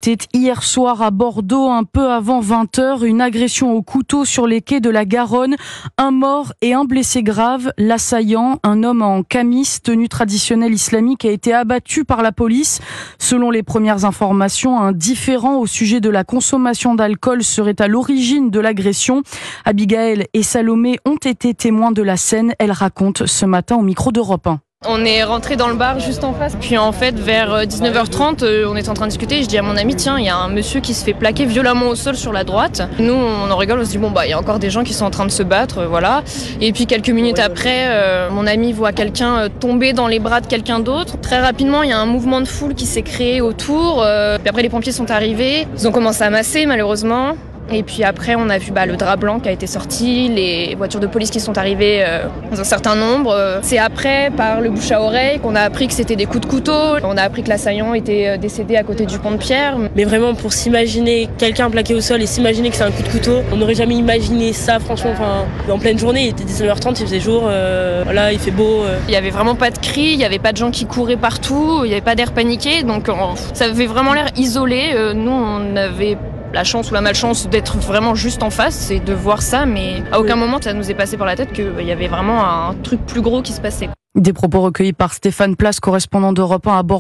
C'était hier soir à Bordeaux, un peu avant 20h, une agression au couteau sur les quais de la Garonne. Un mort et un blessé grave. L'assaillant, un homme en camis, tenue traditionnelle islamique, a été abattu par la police. Selon les premières informations, un différend au sujet de la consommation d'alcool serait à l'origine de l'agression. Abigail et Salomé ont été témoins de la scène. Elles racontent ce matin au micro d'Europe 1. On est rentré dans le bar juste en face. Puis en fait, vers 19h30, on est en train de discuter. Je dis à mon ami, tiens, il y a un monsieur qui se fait plaquer violemment au sol sur la droite. Nous, on en rigole, on se dit, il y a encore des gens qui sont en train de se battre, voilà. Et puis quelques minutes après, mon ami voit quelqu'un tomber dans les bras de quelqu'un d'autre. Très rapidement, il y a un mouvement de foule qui s'est créé autour. Puis après, les pompiers sont arrivés. Ils ont commencé à masser, malheureusement. Et puis après, on a vu le drap blanc qui a été sorti, les voitures de police qui sont arrivées dans un certain nombre. C'est après, par le bouche à oreille, qu'on a appris que c'était des coups de couteau. On a appris que l'assaillant était décédé à côté du pont de Pierre. Mais vraiment, pour s'imaginer quelqu'un plaqué au sol et s'imaginer que c'est un coup de couteau, on n'aurait jamais imaginé ça, franchement. En pleine journée, il était 19h30, il faisait jour, voilà, il fait beau. Il n'y avait vraiment pas de cris, il n'y avait pas de gens qui couraient partout, il n'y avait pas d'air paniqué. Donc ça avait vraiment l'air isolé. Nous, on avait la chance ou la malchance d'être vraiment juste en face et de voir ça, mais à aucun moment ça nous est passé par la tête qu'il y avait vraiment un truc plus gros qui se passait. Des propos recueillis par Stéphane Place, correspondant d'Europe 1 à Bordeaux.